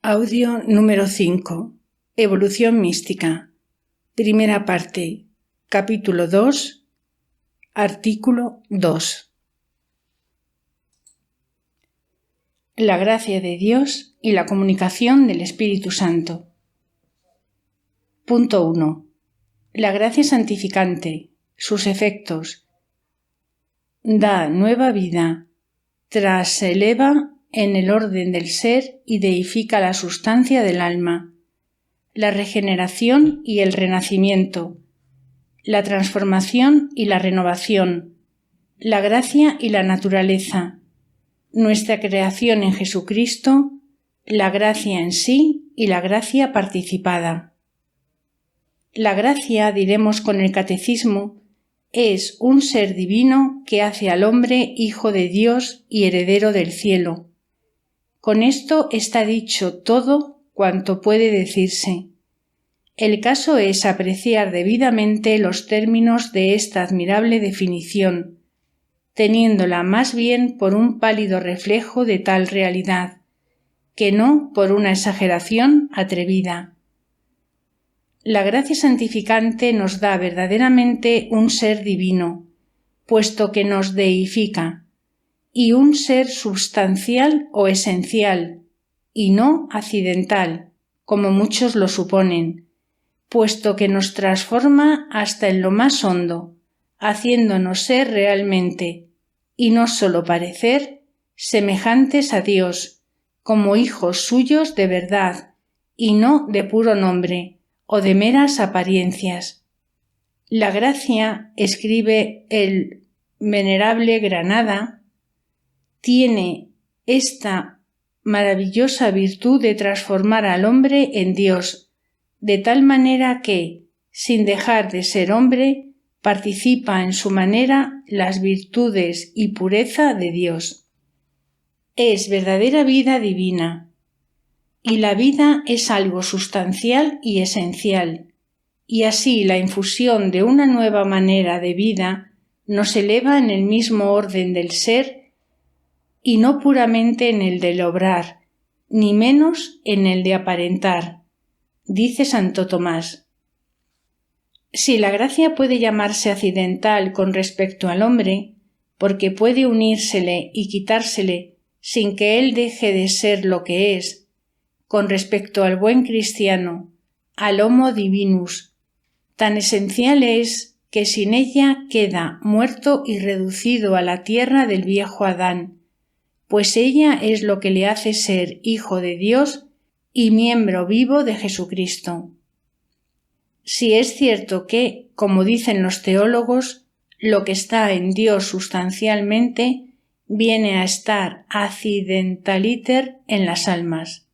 Audio número 5. Evolución mística. Primera parte. Capítulo 2. Artículo 2. La gracia de Dios y la comunicación del Espíritu Santo. Punto 1. La gracia santificante, sus efectos. Da nueva vida, se eleva en el orden del ser y deifica la sustancia del alma, la regeneración y el renacimiento, la transformación y la renovación, la gracia y la naturaleza, nuestra creación en Jesucristo, la gracia en sí y la gracia participada. La gracia, diremos con el catecismo, es un ser divino que hace al hombre hijo de Dios y heredero del cielo. Con esto está dicho todo cuanto puede decirse. El caso es apreciar debidamente los términos de esta admirable definición, teniéndola más bien por un pálido reflejo de tal realidad, que no por una exageración atrevida. La gracia santificante nos da verdaderamente un ser divino, puesto que nos deifica, y un ser substancial o esencial, y no accidental, como muchos lo suponen, puesto que nos transforma hasta en lo más hondo, haciéndonos ser realmente, y no sólo parecer, semejantes a Dios, como hijos suyos de verdad, y no de puro nombre, o de meras apariencias. La gracia, escribe el venerable Granada, tiene esta maravillosa virtud de transformar al hombre en Dios, de tal manera que, sin dejar de ser hombre, participa en su manera las virtudes y pureza de Dios. Es verdadera vida divina, y la vida es algo sustancial y esencial, y así la infusión de una nueva manera de vida nos eleva en el mismo orden del ser y no puramente en el del obrar, ni menos en el de aparentar, dice Santo Tomás. Si la gracia puede llamarse accidental con respecto al hombre, porque puede unírsele y quitársele sin que él deje de ser lo que es, con respecto al buen cristiano, al homo divinus, tan esencial es que sin ella queda muerto y reducido a la tierra del viejo Adán, pues ella es lo que le hace ser hijo de Dios y miembro vivo de Jesucristo. Si es cierto que, como dicen los teólogos, lo que está en Dios sustancialmente viene a estar accidentaliter en las almas.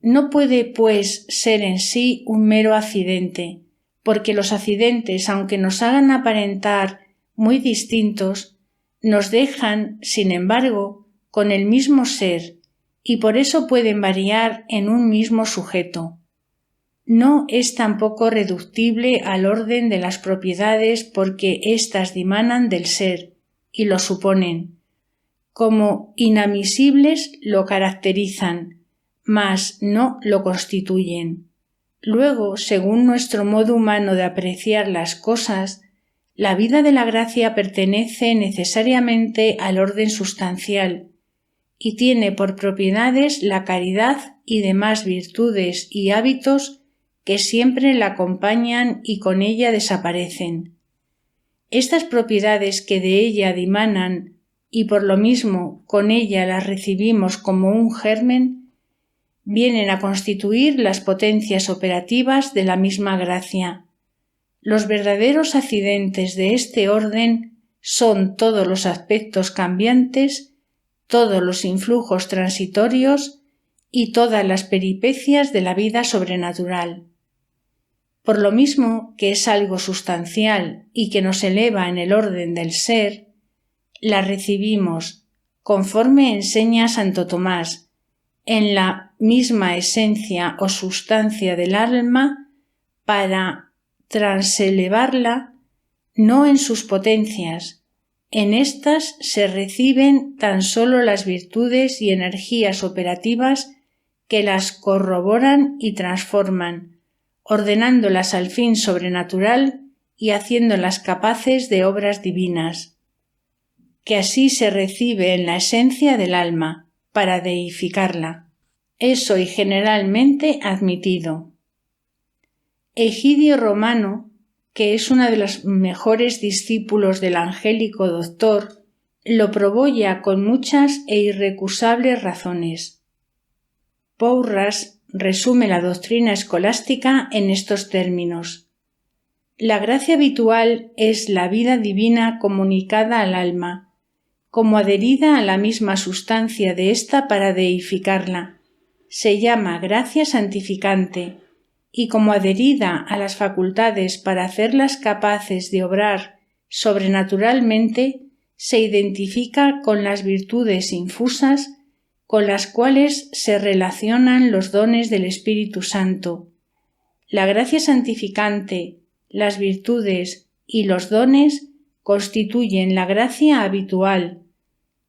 No puede, pues, ser en sí un mero accidente, porque los accidentes, aunque nos hagan aparentar muy distintos, nos dejan, sin embargo, con el mismo ser, y por eso pueden variar en un mismo sujeto. No es tampoco reductible al orden de las propiedades porque éstas dimanan del ser, y lo suponen. Como inadmisibles lo caracterizan, mas no lo constituyen. Luego, según nuestro modo humano de apreciar las cosas, la vida de la gracia pertenece necesariamente al orden sustancial y tiene por propiedades la caridad y demás virtudes y hábitos que siempre la acompañan y con ella desaparecen. Estas propiedades que de ella dimanan y por lo mismo con ella las recibimos como un germen, vienen a constituir las potencias operativas de la misma gracia. Los verdaderos accidentes de este orden son todos los aspectos cambiantes, todos los influjos transitorios y todas las peripecias de la vida sobrenatural. Por lo mismo que es algo sustancial y que nos eleva en el orden del ser, la recibimos, conforme enseña Santo Tomás, en la misma esencia o sustancia del alma para transelevarla, no en sus potencias. En éstas se reciben tan sólo las virtudes y energías operativas que las corroboran y transforman, ordenándolas al fin sobrenatural y haciéndolas capaces de obras divinas, que así se recibe en la esencia del alma, para deificarla. Es hoy generalmente admitido. Egidio Romano, que es uno de los mejores discípulos del angélico doctor, lo probó ya con muchas e irrecusables razones. Porras resume la doctrina escolástica en estos términos. La gracia habitual es la vida divina comunicada al alma, como adherida a la misma sustancia de ésta para deificarla. Se llama gracia santificante, y como adherida a las facultades para hacerlas capaces de obrar sobrenaturalmente, se identifica con las virtudes infusas con las cuales se relacionan los dones del Espíritu Santo. La gracia santificante, las virtudes y los dones constituyen la gracia habitual.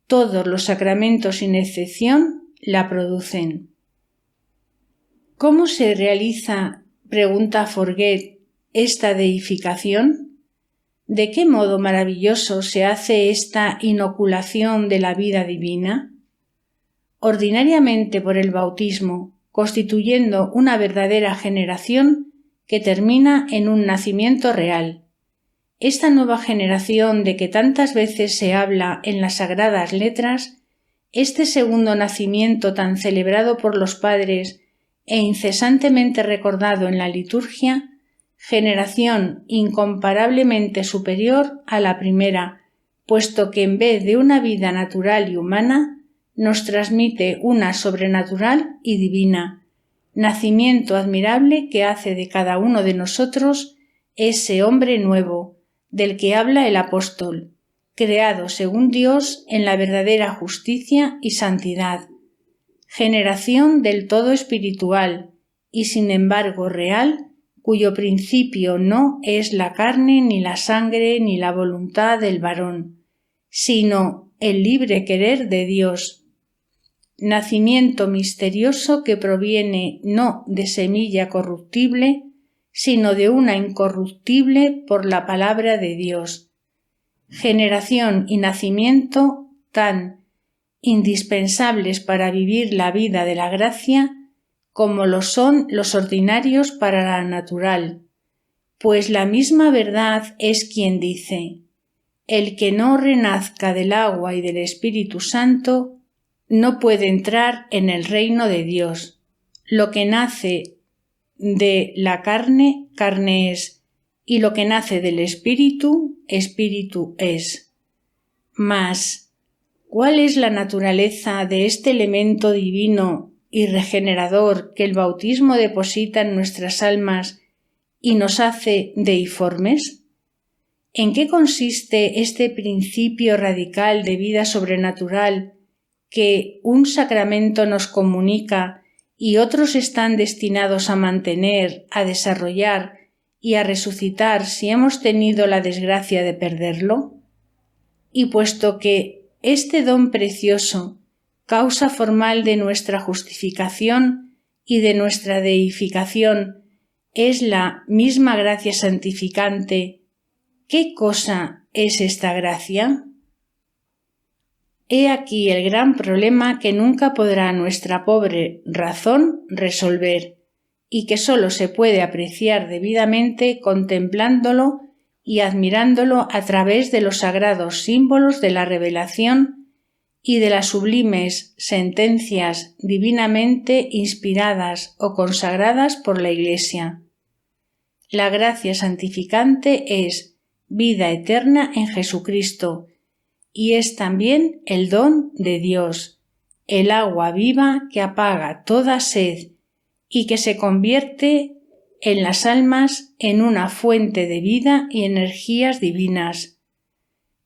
Todos los sacramentos sin excepción la producen. ¿Cómo se realiza, pregunta Forget, esta deificación? ¿De qué modo maravilloso se hace esta inoculación de la vida divina? Ordinariamente por el bautismo, constituyendo una verdadera generación que termina en un nacimiento real. Esta nueva generación de que tantas veces se habla en las sagradas letras, este segundo nacimiento tan celebrado por los padres e incesantemente recordado en la liturgia, generación incomparablemente superior a la primera, puesto que en vez de una vida natural y humana, nos transmite una sobrenatural y divina, nacimiento admirable que hace de cada uno de nosotros ese hombre nuevo, del que habla el apóstol, creado según Dios en la verdadera justicia y santidad, generación del todo espiritual y sin embargo real, cuyo principio no es la carne ni la sangre ni la voluntad del varón, sino el libre querer de Dios. Nacimiento misterioso que proviene no de semilla corruptible, sino de una incorruptible por la palabra de Dios. Generación y nacimiento tan indispensables para vivir la vida de la gracia como lo son los ordinarios para la natural, pues la misma verdad es quien dice: el que no renazca del agua y del Espíritu Santo no puede entrar en el reino de Dios. Lo que nace de la carne, carne es, y lo que nace del Espíritu, Espíritu es. Mas, ¿cuál es la naturaleza de este elemento divino y regenerador que el bautismo deposita en nuestras almas y nos hace deiformes? ¿En qué consiste este principio radical de vida sobrenatural que un sacramento nos comunica y otros están destinados a mantener, a desarrollar y a resucitar si hemos tenido la desgracia de perderlo? Y puesto que este don precioso, causa formal de nuestra justificación y de nuestra deificación, es la misma gracia santificante, ¿qué cosa es esta gracia? He aquí el gran problema que nunca podrá nuestra pobre razón resolver, y que sólo se puede apreciar debidamente contemplándolo y admirándolo a través de los sagrados símbolos de la revelación y de las sublimes sentencias divinamente inspiradas o consagradas por la Iglesia. La gracia santificante es vida eterna en Jesucristo, y es también el don de Dios, el agua viva que apaga toda sed y que se convierte en las almas en una fuente de vida y energías divinas.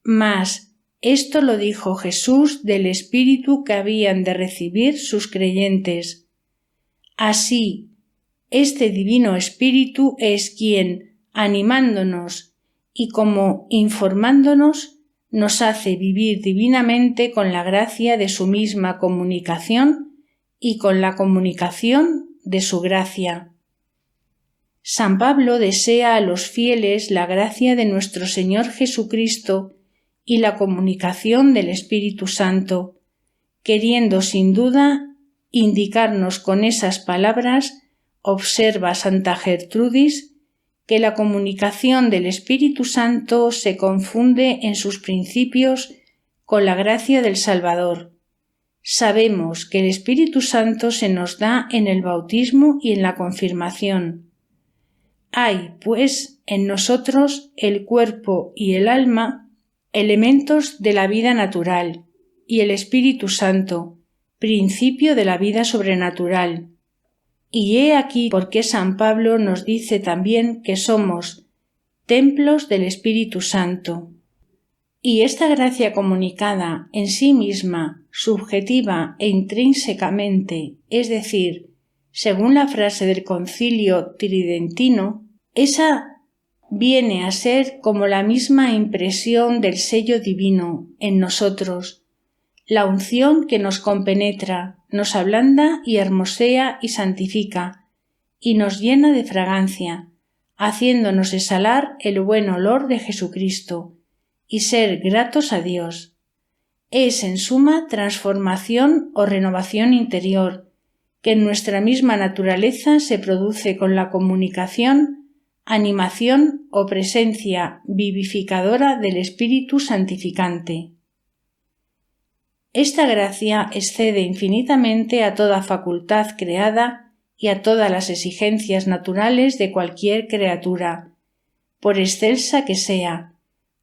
Mas esto lo dijo Jesús del Espíritu que habían de recibir sus creyentes. Así, este divino Espíritu es quien, animándonos y como informándonos, nos hace vivir divinamente con la gracia de su misma comunicación y con la comunicación de su gracia. San Pablo desea a los fieles la gracia de nuestro Señor Jesucristo y la comunicación del Espíritu Santo, queriendo sin duda indicarnos con esas palabras, observa Santa Gertrudis, que la comunicación del Espíritu Santo se confunde en sus principios con la gracia del Salvador. Sabemos que el Espíritu Santo se nos da en el bautismo y en la confirmación. Hay, pues, en nosotros el cuerpo y el alma, elementos de la vida natural, y el Espíritu Santo, principio de la vida sobrenatural. Y he aquí por qué San Pablo nos dice también que somos templos del Espíritu Santo. Y esta gracia comunicada en sí misma, subjetiva e intrínsecamente, es decir, según la frase del Concilio Tridentino, esa viene a ser como la misma impresión del sello divino en nosotros, la unción que nos compenetra, nos ablanda y hermosea y santifica, y nos llena de fragancia, haciéndonos exhalar el buen olor de Jesucristo, y ser gratos a Dios. Es, en suma, transformación o renovación interior, que en nuestra misma naturaleza se produce con la comunicación, animación o presencia vivificadora del Espíritu Santificante. Esta gracia excede infinitamente a toda facultad creada y a todas las exigencias naturales de cualquier criatura, por excelsa que sea,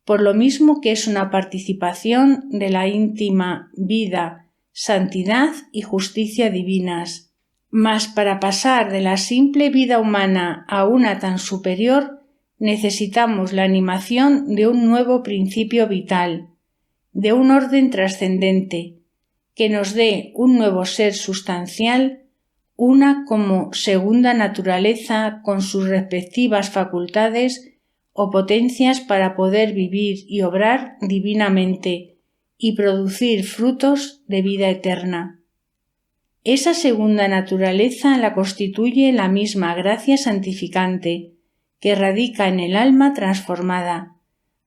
por lo mismo que es una participación de la íntima vida, santidad y justicia divinas. Mas para pasar de la simple vida humana a una tan superior, necesitamos la animación de un nuevo principio vital, de un orden trascendente, que nos dé un nuevo ser sustancial, una como segunda naturaleza con sus respectivas facultades o potencias para poder vivir y obrar divinamente y producir frutos de vida eterna. Esa segunda naturaleza la constituye la misma gracia santificante, que radica en el alma transformada,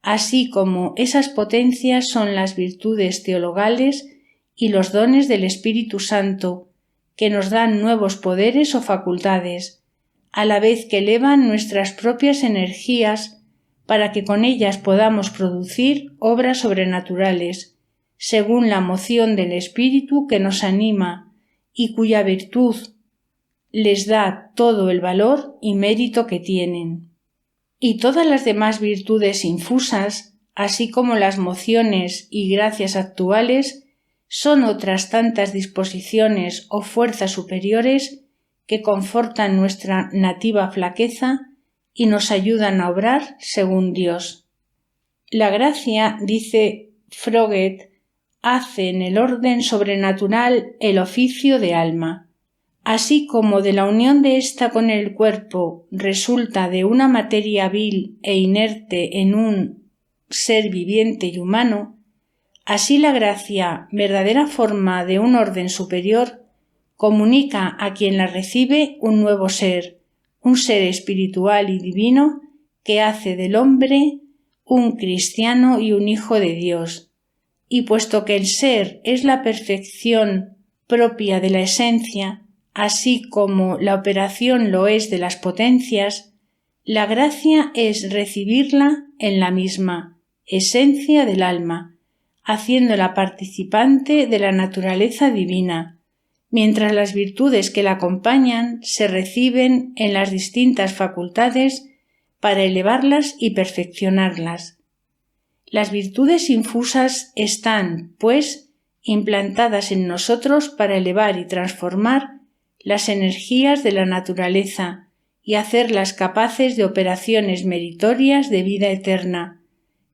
así como esas potencias son las virtudes teologales y los dones del Espíritu Santo, que nos dan nuevos poderes o facultades, a la vez que elevan nuestras propias energías para que con ellas podamos producir obras sobrenaturales, según la moción del Espíritu que nos anima y cuya virtud les da todo el valor y mérito que tienen. Y todas las demás virtudes infusas, así como las mociones y gracias actuales, son otras tantas disposiciones o fuerzas superiores que confortan nuestra nativa flaqueza y nos ayudan a obrar según Dios. La gracia, dice Froget, hace en el orden sobrenatural el oficio de alma. Así como de la unión de ésta con el cuerpo resulta de una materia vil e inerte en un ser viviente y humano, así la gracia, verdadera forma de un orden superior, comunica a quien la recibe un nuevo ser, un ser espiritual y divino que hace del hombre un cristiano y un hijo de Dios. Y puesto que el ser es la perfección propia de la esencia, así como la operación lo es de las potencias, la gracia es recibirla en la misma esencia del alma, haciéndola participante de la naturaleza divina, mientras las virtudes que la acompañan se reciben en las distintas facultades para elevarlas y perfeccionarlas. Las virtudes infusas están, pues, implantadas en nosotros para elevar y transformar las energías de la naturaleza y hacerlas capaces de operaciones meritorias de vida eterna,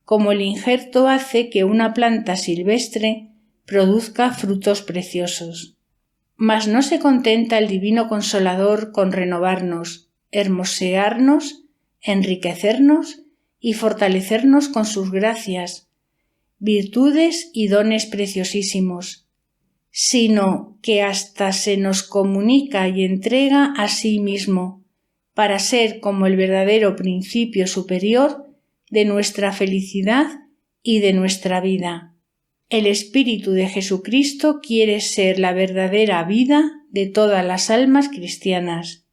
como el injerto hace que una planta silvestre produzca frutos preciosos. Mas no se contenta el Divino Consolador con renovarnos, hermosearnos, enriquecernos y fortalecernos con sus gracias, virtudes y dones preciosísimos, sino que hasta se nos comunica y entrega a sí mismo, para ser como el verdadero principio superior de nuestra felicidad y de nuestra vida. El Espíritu de Jesucristo quiere ser la verdadera vida de todas las almas cristianas.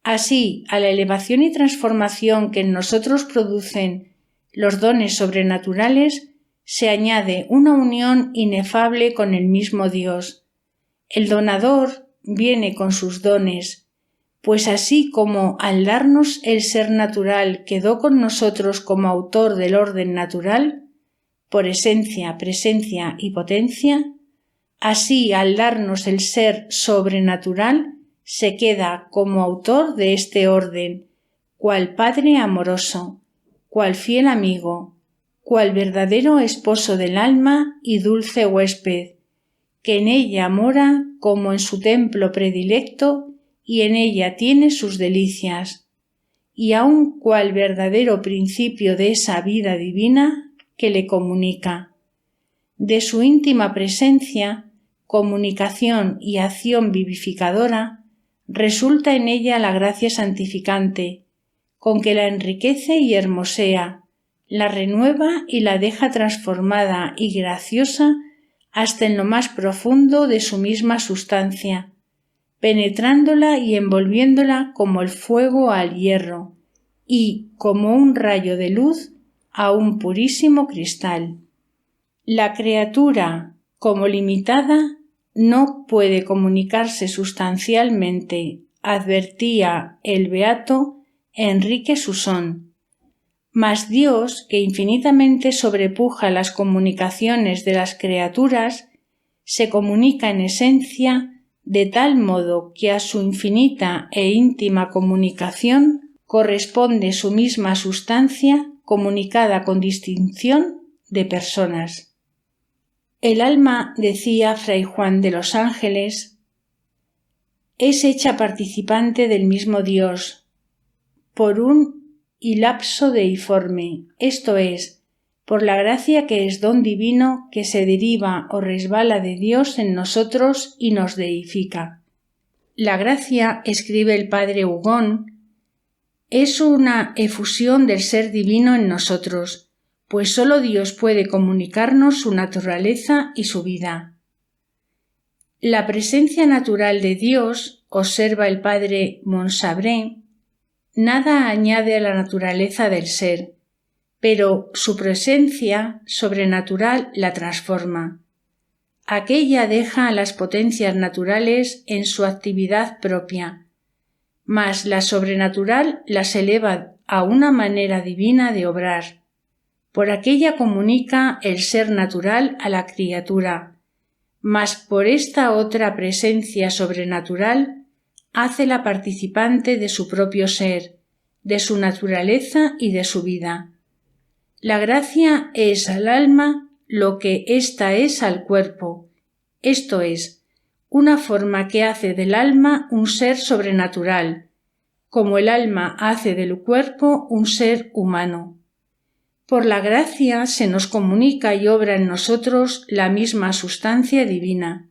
Así, a la elevación y transformación que en nosotros producen los dones sobrenaturales, se añade una unión inefable con el mismo Dios. El donador viene con sus dones, pues así como al darnos el ser natural quedó con nosotros como autor del orden natural, por esencia, presencia y potencia, así al darnos el ser sobrenatural se queda como autor de este orden, cual Padre amoroso, cual fiel amigo, cual verdadero esposo del alma y dulce huésped, que en ella mora como en su templo predilecto y en ella tiene sus delicias, y aun cual verdadero principio de esa vida divina que le comunica. De su íntima presencia, comunicación y acción vivificadora, resulta en ella la gracia santificante, con que la enriquece y hermosea, la renueva y la deja transformada y graciosa hasta en lo más profundo de su misma sustancia, penetrándola y envolviéndola como el fuego al hierro y como un rayo de luz a un purísimo cristal. La criatura, como limitada, no puede comunicarse sustancialmente, advertía el beato Enrique Susón. Mas Dios, que infinitamente sobrepuja las comunicaciones de las criaturas, se comunica en esencia de tal modo que a su infinita e íntima comunicación corresponde su misma sustancia comunicada con distinción de personas. El alma, decía Fray Juan de los Ángeles, es hecha participante del mismo Dios por un hilapso deiforme, esto es, por la gracia que es don divino que se deriva o resbala de Dios en nosotros y nos deifica. La gracia, escribe el padre Hugón, es una efusión del ser divino en nosotros, pues sólo Dios puede comunicarnos su naturaleza y su vida. La presencia natural de Dios, observa el padre Monsabré, nada añade a la naturaleza del ser, pero su presencia sobrenatural la transforma. Aquella deja a las potencias naturales en su actividad propia, mas la sobrenatural las eleva a una manera divina de obrar. Por aquella comunica el ser natural a la criatura, mas por esta otra presencia sobrenatural hácela participante de su propio ser, de su naturaleza y de su vida. La gracia es al alma lo que ésta es al cuerpo, esto es, una forma que hace del alma un ser sobrenatural, como el alma hace del cuerpo un ser humano. Por la gracia se nos comunica y obra en nosotros la misma sustancia divina,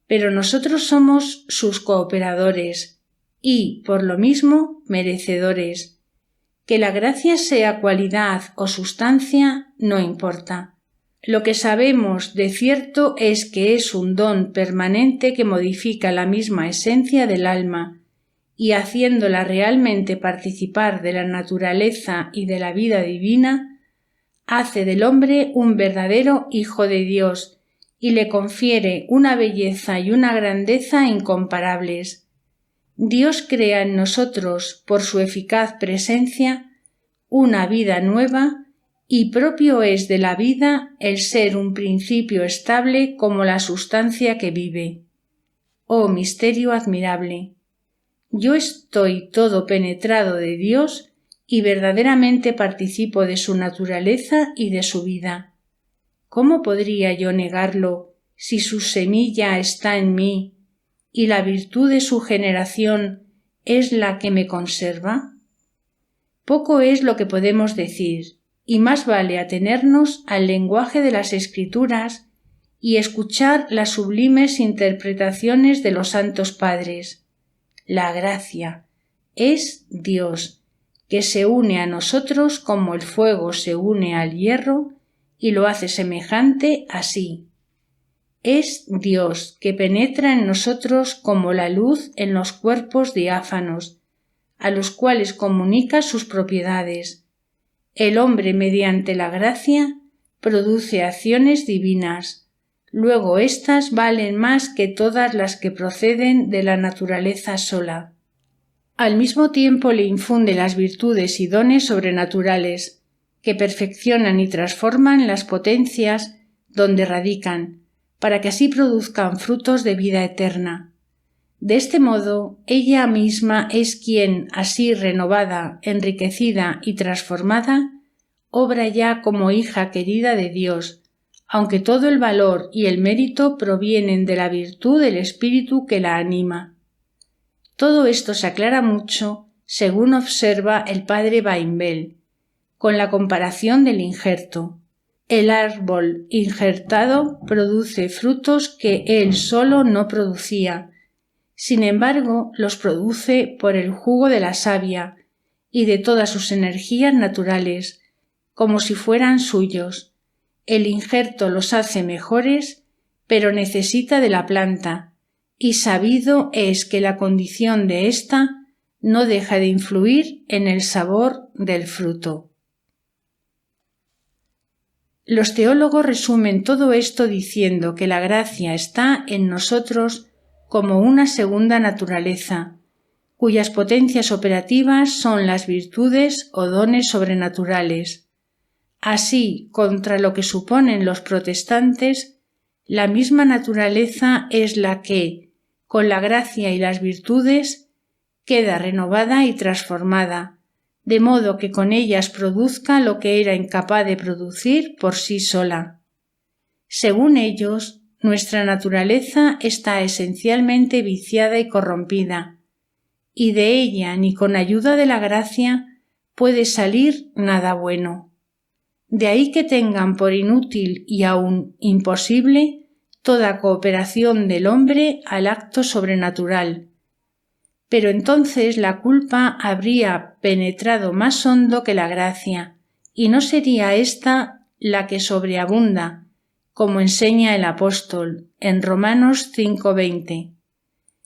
pero nosotros somos sus cooperadores y, por lo mismo, merecedores. Que la gracia sea cualidad o sustancia no importa. Lo que sabemos de cierto es que es un don permanente que modifica la misma esencia del alma y haciéndola realmente participar de la naturaleza y de la vida divina, hace del hombre un verdadero hijo de Dios y le confiere una belleza y una grandeza incomparables. Dios crea en nosotros, por su eficaz presencia, una vida nueva y propio es de la vida el ser un principio estable como la sustancia que vive. Oh misterio admirable. Yo estoy todo penetrado de Dios y verdaderamente participo de su naturaleza y de su vida. ¿Cómo podría yo negarlo si su semilla está en mí y la virtud de su generación es la que me conserva? Poco es lo que podemos decir, y más vale atenernos al lenguaje de las Escrituras y escuchar las sublimes interpretaciones de los santos padres. La gracia es Dios, que se une a nosotros como el fuego se une al hierro y lo hace semejante a sí. Es Dios que penetra en nosotros como la luz en los cuerpos diáfanos, a los cuales comunica sus propiedades. El hombre, mediante la gracia, produce acciones divinas. Luego éstas valen más que todas las que proceden de la naturaleza sola. Al mismo tiempo le infunde las virtudes y dones sobrenaturales, que perfeccionan y transforman las potencias donde radican, para que así produzcan frutos de vida eterna. De este modo, ella misma es quien, así renovada, enriquecida y transformada, obra ya como hija querida de Dios, aunque todo el valor y el mérito provienen de la virtud del espíritu que la anima. Todo esto se aclara mucho, según observa el padre Baimbel, con la comparación del injerto. El árbol injertado produce frutos que él solo no producía. Sin embargo, los produce por el jugo de la savia y de todas sus energías naturales, como si fueran suyos. El injerto los hace mejores, pero necesita de la planta, y sabido es que la condición de ésta no deja de influir en el sabor del fruto. Los teólogos resumen todo esto diciendo que la gracia está en nosotros como una segunda naturaleza, cuyas potencias operativas son las virtudes o dones sobrenaturales. Así, contra lo que suponen los protestantes, la misma naturaleza es la que, con la gracia y las virtudes, queda renovada y transformada, de modo que con ellas produzca lo que era incapaz de producir por sí sola. Según ellos, nuestra naturaleza está esencialmente viciada y corrompida, y de ella ni con ayuda de la gracia puede salir nada bueno. De ahí que tengan por inútil y aún imposible toda cooperación del hombre al acto sobrenatural. Pero entonces la culpa habría penetrado más hondo que la gracia, y no sería ésta la que sobreabunda, como enseña el apóstol en Romanos 5:20.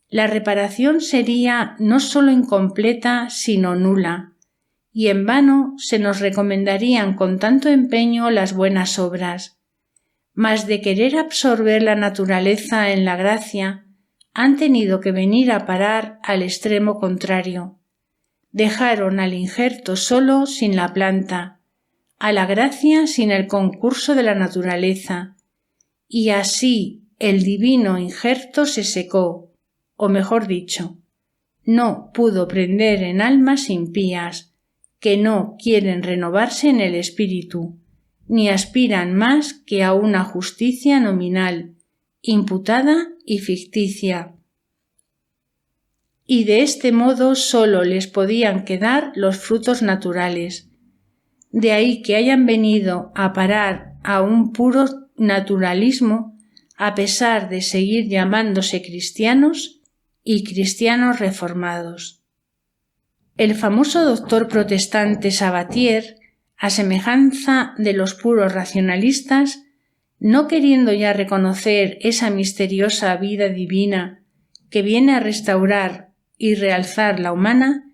La reparación sería no sólo incompleta, sino nula, y en vano se nos recomendarían con tanto empeño las buenas obras. Mas de querer absorber la naturaleza en la gracia, han tenido que venir a parar al extremo contrario. Dejaron al injerto solo sin la planta, a la gracia sin el concurso de la naturaleza, y así el divino injerto se secó, o mejor dicho, no pudo prender en almas impías, que no quieren renovarse en el espíritu, ni aspiran más que a una justicia nominal, imputada y ficticia. Y de este modo sólo les podían quedar los frutos naturales. De ahí que hayan venido a parar a un puro naturalismo, a pesar de seguir llamándose cristianos y cristianos reformados. El famoso doctor protestante Sabatier, a semejanza de los puros racionalistas, no queriendo ya reconocer esa misteriosa vida divina que viene a restaurar y realzar la humana,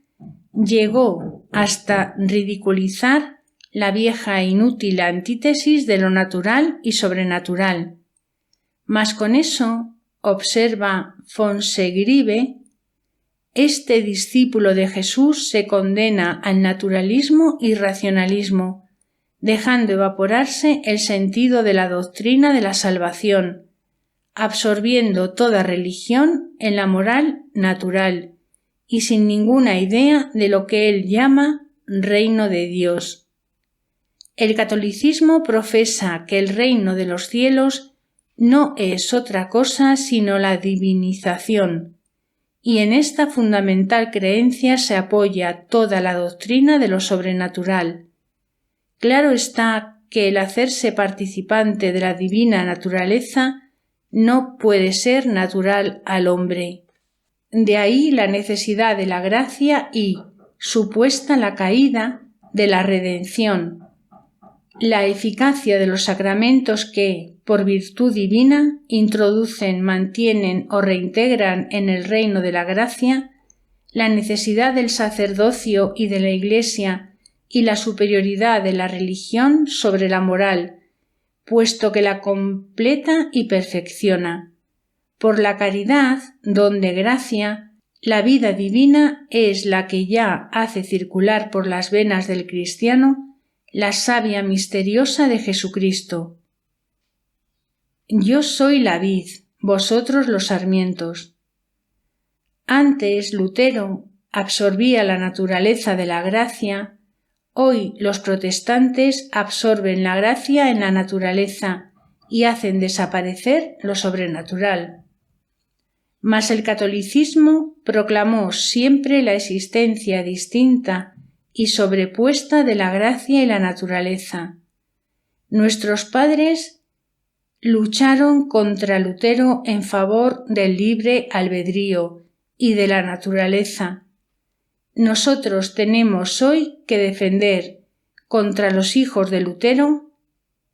llegó hasta ridiculizar la vieja e inútil antítesis de lo natural y sobrenatural. Mas con eso, observa Fonsegribe, este discípulo de Jesús se condena al naturalismo y racionalismo, dejando evaporarse el sentido de la doctrina de la salvación, absorbiendo toda religión en la moral natural y sin ninguna idea de lo que él llama reino de Dios. El catolicismo profesa que el reino de los cielos no es otra cosa sino la divinización, y en esta fundamental creencia se apoya toda la doctrina de lo sobrenatural. Claro está que el hacerse participante de la divina naturaleza no puede ser natural al hombre. De ahí la necesidad de la gracia y, supuesta la caída, de la redención. La eficacia de los sacramentos que, por virtud divina, introducen, mantienen o reintegran en el reino de la gracia, la necesidad del sacerdocio y de la Iglesia y la superioridad de la religión sobre la moral, puesto que la completa y perfecciona. Por la caridad, don de gracia, la vida divina es la que ya hace circular por las venas del cristiano la savia misteriosa de Jesucristo. Yo soy la vid, vosotros los sarmientos. Antes Lutero absorbía la naturaleza de la gracia, hoy los protestantes absorben la gracia en la naturaleza y hacen desaparecer lo sobrenatural. Mas el catolicismo proclamó siempre la existencia distinta y sobrepuesta de la gracia y la naturaleza. Nuestros padres lucharon contra Lutero en favor del libre albedrío y de la naturaleza. Nosotros tenemos hoy que defender contra los hijos de Lutero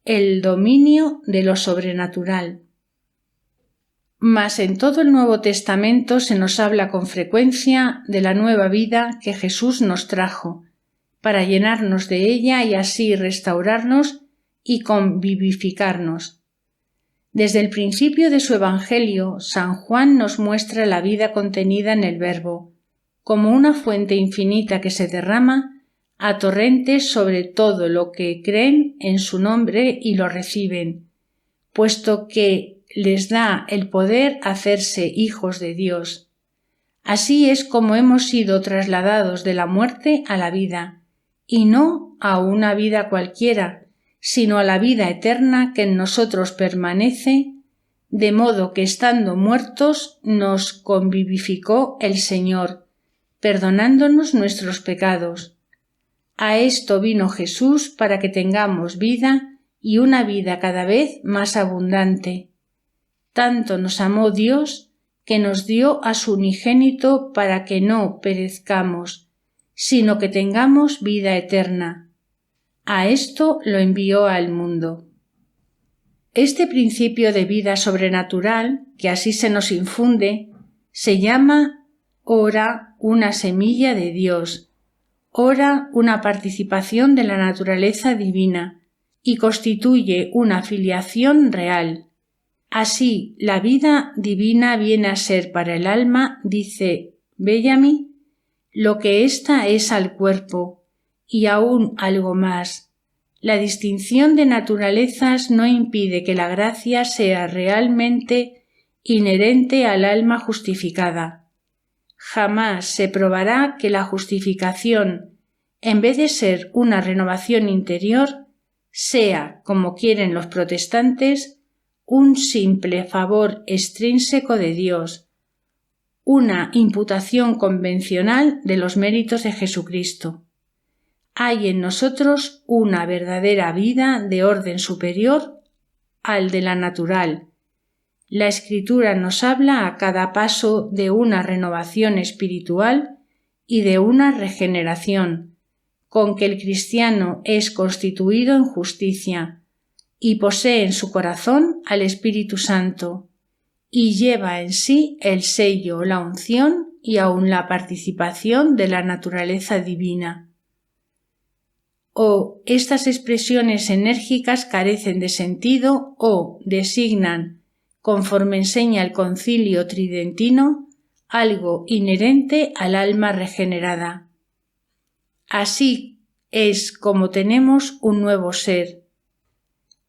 el dominio de lo sobrenatural. Mas en todo el Nuevo Testamento se nos habla con frecuencia de la nueva vida que Jesús nos trajo, para llenarnos de ella y así restaurarnos y convivificarnos. Desde el principio de su Evangelio, San Juan nos muestra la vida contenida en el Verbo, como una fuente infinita que se derrama a torrentes sobre todo lo que creen en su nombre y lo reciben, puesto que les da el poder hacerse hijos de Dios. Así es como hemos sido trasladados de la muerte a la vida, y no a una vida cualquiera, sino a la vida eterna que en nosotros permanece, de modo que estando muertos nos convivificó el Señor, perdonándonos nuestros pecados. A esto vino Jesús para que tengamos vida y una vida cada vez más abundante. Tanto nos amó Dios que nos dio a su unigénito para que no perezcamos, sino que tengamos vida eterna. A esto lo envió al mundo. Este principio de vida sobrenatural, que así se nos infunde, se llama ora una semilla de Dios, ora una participación de la naturaleza divina y constituye una filiación real. Así, la vida divina viene a ser para el alma, dice Bellamy, lo que ésta es al cuerpo, y aún algo más. La distinción de naturalezas no impide que la gracia sea realmente inherente al alma justificada. Jamás se probará que la justificación, en vez de ser una renovación interior, sea, como quieren los protestantes, un simple favor extrínseco de Dios, una imputación convencional de los méritos de Jesucristo. Hay en nosotros una verdadera vida de orden superior al de la natural. La Escritura nos habla a cada paso de una renovación espiritual y de una regeneración, con que el cristiano es constituido en justicia, y posee en su corazón al Espíritu Santo, y lleva en sí el sello, la unción y aun la participación de la naturaleza divina. O estas expresiones enérgicas carecen de sentido o designan, conforme enseña el Concilio Tridentino, algo inherente al alma regenerada. Así es como tenemos un nuevo ser.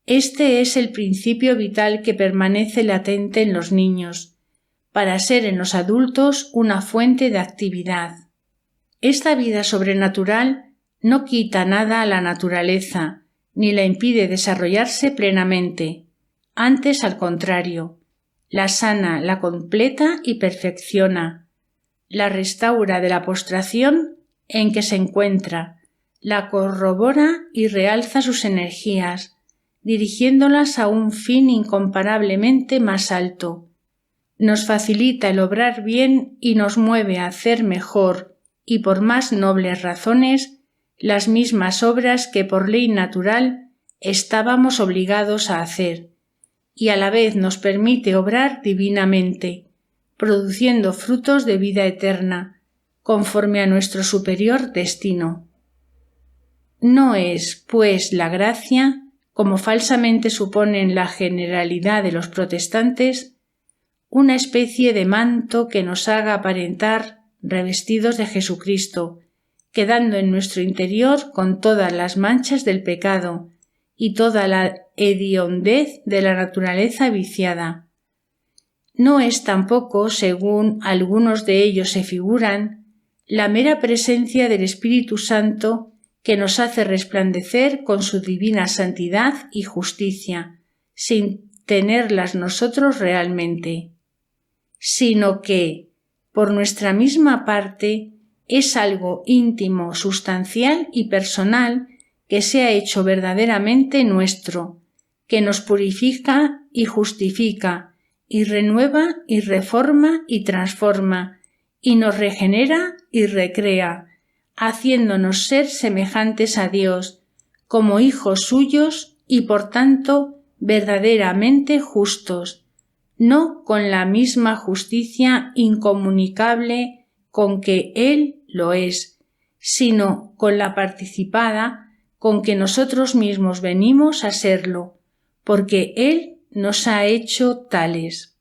Este es el principio vital que permanece latente en los niños, para ser en los adultos una fuente de actividad. Esta vida sobrenatural no quita nada a la naturaleza, ni la impide desarrollarse plenamente. Antes, al contrario, la sana, la completa y perfecciona, la restaura de la postración en que se encuentra, la corrobora y realza sus energías, dirigiéndolas a un fin incomparablemente más alto. Nos facilita el obrar bien y nos mueve a hacer mejor y por más nobles razones las mismas obras que por ley natural estábamos obligados a hacer, y a la vez nos permite obrar divinamente, produciendo frutos de vida eterna, conforme a nuestro superior destino. No es, pues, la gracia, como falsamente suponen la generalidad de los protestantes, una especie de manto que nos haga aparentar revestidos de Jesucristo, quedando en nuestro interior con todas las manchas del pecado y toda la hediondez de la naturaleza viciada. No es tampoco, según algunos de ellos se figuran, la mera presencia del Espíritu Santo que nos hace resplandecer con su divina santidad y justicia, sin tenerlas nosotros realmente, sino que, por nuestra misma parte, es algo íntimo, sustancial y personal que se ha hecho verdaderamente nuestro, que nos purifica y justifica, y renueva y reforma y transforma, y nos regenera y recrea, haciéndonos ser semejantes a Dios, como hijos suyos y por tanto verdaderamente justos, no con la misma justicia incomunicable con que Él lo es, sino con la participada con que nosotros mismos venimos a serlo, porque Él nos ha hecho tales.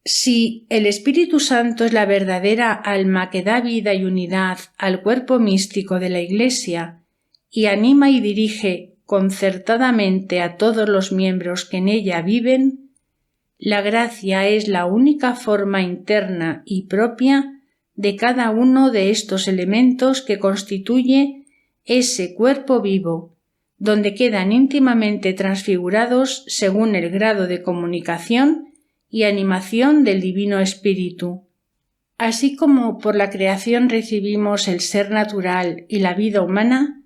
Si el Espíritu Santo es la verdadera alma que da vida y unidad al cuerpo místico de la Iglesia y anima y dirige concertadamente a todos los miembros que en ella viven, la gracia es la única forma interna y propia de cada uno de estos elementos que constituye ese cuerpo vivo, donde quedan íntimamente transfigurados según el grado de comunicación y animación del Divino Espíritu. Así como por la creación recibimos el ser natural y la vida humana,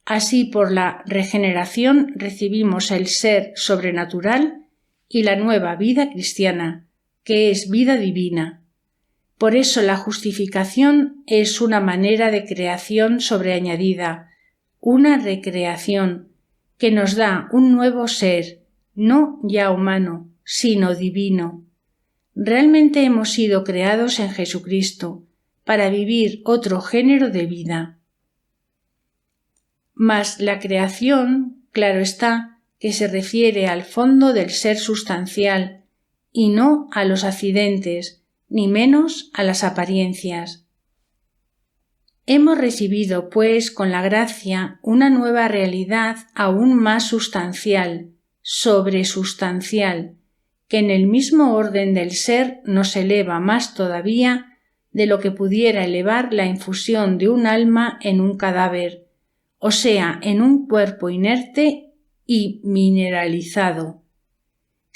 así por la regeneración recibimos el ser sobrenatural y la nueva vida cristiana, que es vida divina. Por eso la justificación es una manera de creación sobreañadida, una recreación, que nos da un nuevo ser, no ya humano, sino divino. Realmente hemos sido creados en Jesucristo, para vivir otro género de vida. Mas la creación, claro está, que se refiere al fondo del ser sustancial, y no a los accidentes, ni menos a las apariencias. Hemos recibido, pues, con la gracia una nueva realidad aún más sustancial, sobresustancial, que en el mismo orden del ser nos eleva más todavía de lo que pudiera elevar la infusión de un alma en un cadáver, o sea, en un cuerpo inerte y mineralizado.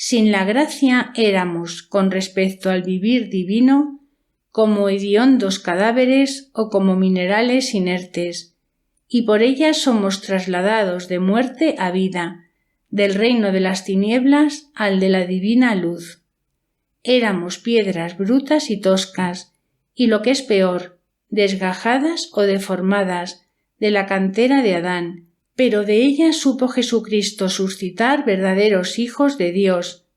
Sin la gracia éramos, con respecto al vivir divino, como hediondos cadáveres o como minerales inertes, y por ella somos trasladados de muerte a vida, del reino de las tinieblas al de la divina luz. Éramos piedras brutas y toscas, y lo que es peor, desgajadas o deformadas, de la cantera de Adán, pero de ella supo Jesucristo suscitar verdaderos hijos de Dios.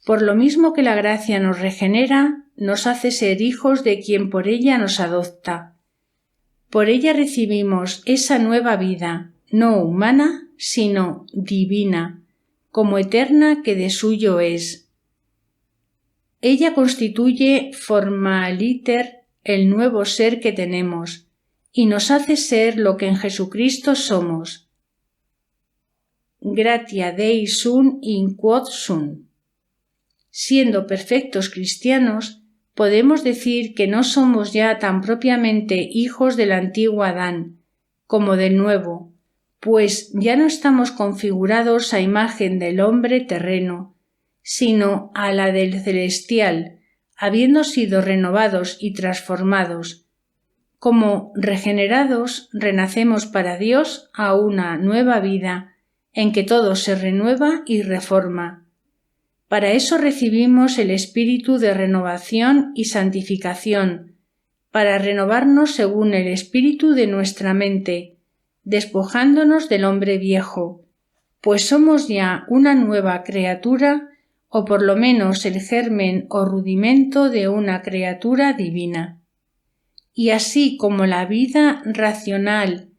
Por lo mismo que la gracia nos regenera, nos hace ser hijos de quien por ella nos adopta. Por ella recibimos esa nueva vida, no humana, sino divina, como eterna que de suyo es. Ella constituye formaliter el nuevo ser que tenemos, y nos hace ser lo que en Jesucristo somos. Gratia Dei sunt in quod sunt. Siendo perfectos cristianos, podemos decir que no somos ya tan propiamente hijos del antiguo Adán, como del nuevo, pues ya no estamos configurados a imagen del hombre terreno, sino a la del celestial, habiendo sido renovados y transformados, Como regenerados, renacemos para Dios a una nueva vida, en que todo se renueva y reforma. Para eso recibimos el espíritu de renovación y santificación, para renovarnos según el espíritu de nuestra mente, despojándonos del hombre viejo, pues somos ya una nueva criatura, o por lo menos el germen o rudimento de una criatura divina. Y así como la vida racional,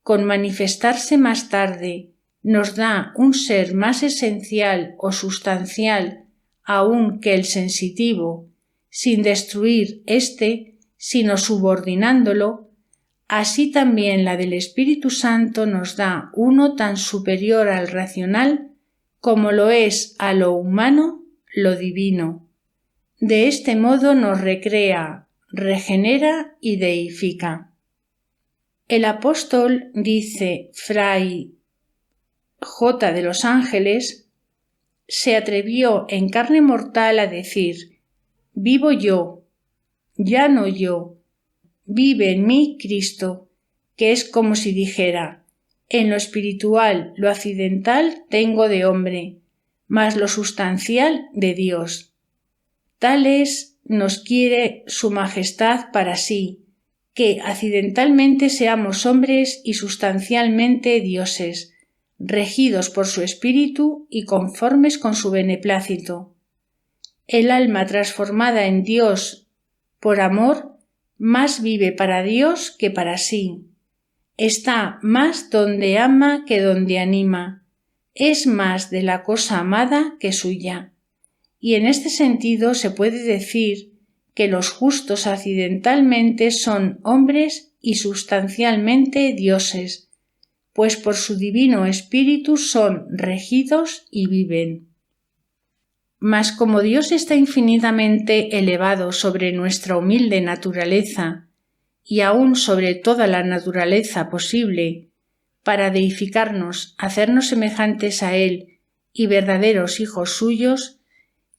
con manifestarse más tarde, nos da un ser más esencial o sustancial aún que el sensitivo, sin destruir éste, sino subordinándolo, así también la del Espíritu Santo nos da uno tan superior al racional como lo es a lo humano lo divino. De este modo nos recrea, regenera y deifica. El apóstol, dice Fray J. de los Ángeles, se atrevió en carne mortal a decir: vivo yo, ya no yo, vive en mí Cristo, que es como si dijera: en lo espiritual, lo accidental tengo de hombre, mas lo sustancial de Dios. Tales nos quiere su majestad para sí, que accidentalmente seamos hombres y sustancialmente dioses, regidos por su espíritu y conformes con su beneplácito. El alma transformada en Dios por amor más vive para Dios que para sí. Está más donde ama que donde anima. Es más de la cosa amada que suya. Y en este sentido se puede decir que los justos accidentalmente son hombres y sustancialmente dioses, pues por su divino espíritu son regidos y viven. Mas como Dios está infinitamente elevado sobre nuestra humilde naturaleza, y aún sobre toda la naturaleza posible, para deificarnos, hacernos semejantes a Él y verdaderos hijos suyos,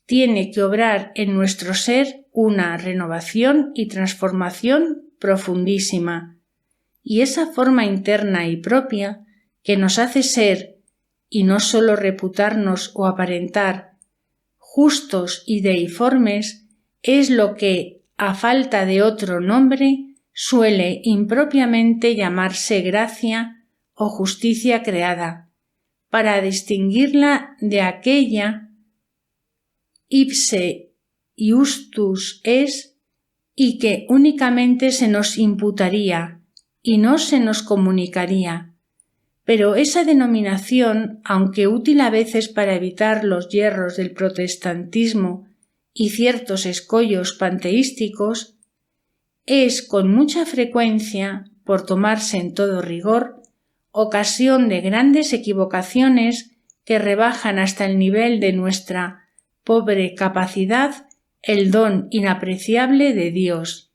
tiene que obrar en nuestro ser una renovación y transformación profundísima, y esa forma interna y propia que nos hace ser, y no sólo reputarnos o aparentar, justos y deiformes, es lo que, a falta de otro nombre, suele impropiamente llamarse gracia o justicia creada, para distinguirla de aquella ipse iustus es y que únicamente se nos imputaría y no se nos comunicaría. Pero esa denominación, aunque útil a veces para evitar los yerros del protestantismo y ciertos escollos panteísticos, es con mucha frecuencia, por tomarse en todo rigor, ocasión de grandes equivocaciones que rebajan hasta el nivel de nuestra pobre capacidad el don inapreciable de Dios.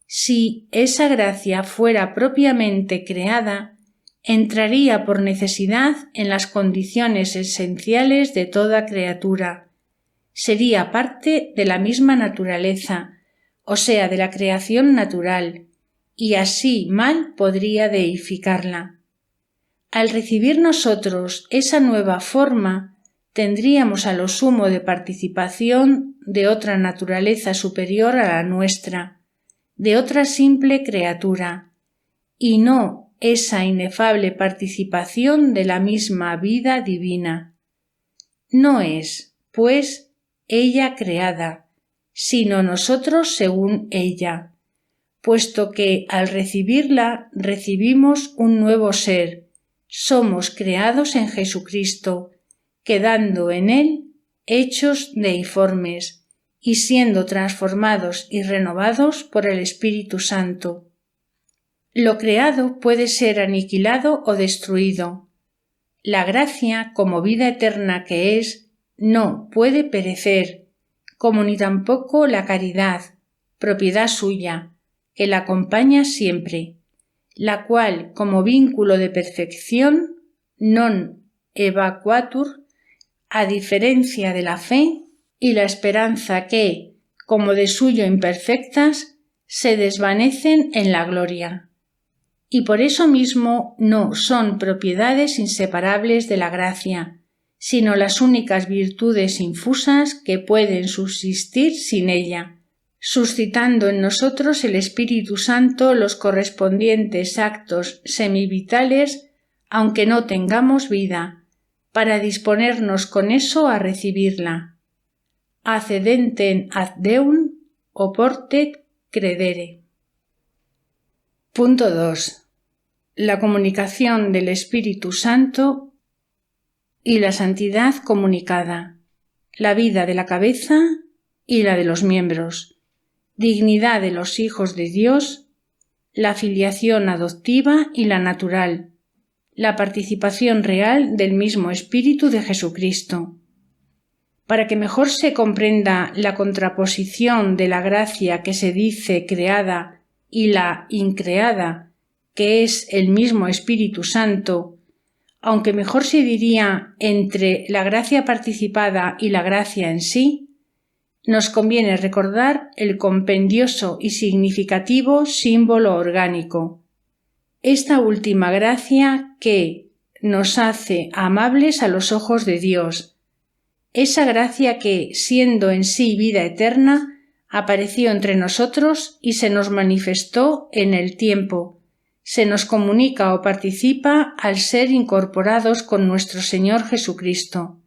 Si esa gracia fuera propiamente creada, entraría por necesidad en las condiciones esenciales de toda criatura. Sería parte de la misma naturaleza, o sea, de la creación natural, y así mal podría deificarla. Al recibir nosotros esa nueva forma, tendríamos a lo sumo de participación de otra naturaleza superior a la nuestra, de otra simple criatura, y no esa inefable participación de la misma vida divina. No es, pues, ella creada, sino nosotros según ella, puesto que al recibirla recibimos un nuevo ser, somos creados en Jesucristo, quedando en él hechos deiformes y siendo transformados y renovados por el Espíritu Santo. Lo creado puede ser aniquilado o destruido. La gracia, como vida eterna que es, no puede perecer, como ni tampoco la caridad, propiedad suya, que la acompaña siempre, la cual, como vínculo de perfección, non evacuatur, a diferencia de la fe y la esperanza que, como de suyo imperfectas, se desvanecen en la gloria, y por eso mismo no son propiedades inseparables de la gracia, sino las únicas virtudes infusas que pueden subsistir sin ella, suscitando en nosotros el Espíritu Santo los correspondientes actos semivitales, aunque no tengamos vida, para disponernos con eso a recibirla. Accedentem ad Deum oportet credere. Punto 2. La comunicación del Espíritu Santo y la santidad comunicada, la vida de la cabeza y la de los miembros, dignidad de los hijos de Dios, la filiación adoptiva y la natural, la participación real del mismo Espíritu de Jesucristo. Para que mejor se comprenda la contraposición de la gracia que se dice creada y la increada, que es el mismo Espíritu Santo, aunque mejor se diría entre la gracia participada y la gracia en sí, nos conviene recordar el compendioso y significativo símbolo orgánico, esta última gracia que nos hace amables a los ojos de Dios, esa gracia que, siendo en sí vida eterna, apareció entre nosotros y se nos manifestó en el tiempo, se nos comunica o participa al ser incorporados con nuestro Señor Jesucristo.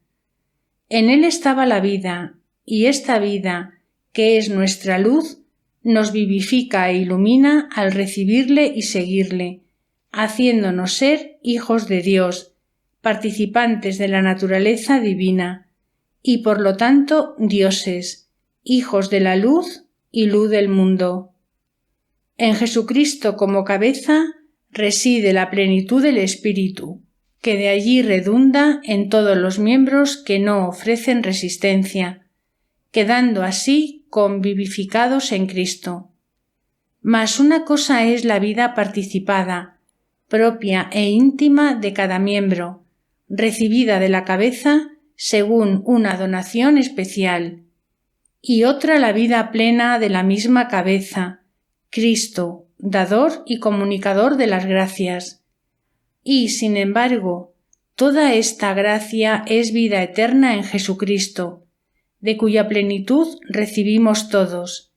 En Él estaba la vida, y esta vida, que es nuestra luz, nos vivifica e ilumina al recibirle y seguirle, haciéndonos ser hijos de Dios, participantes de la naturaleza divina, y por lo tanto dioses, hijos de la luz y luz del mundo. En Jesucristo como cabeza reside la plenitud del Espíritu, que de allí redunda en todos los miembros que no ofrecen resistencia, quedando así convivificados en Cristo. Mas una cosa es la vida participada, propia e íntima de cada miembro, recibida de la cabeza según una donación especial, y otra la vida plena de la misma cabeza, Cristo, dador y comunicador de las gracias. Y, sin embargo, toda esta gracia es vida eterna en Jesucristo, de cuya plenitud recibimos todos.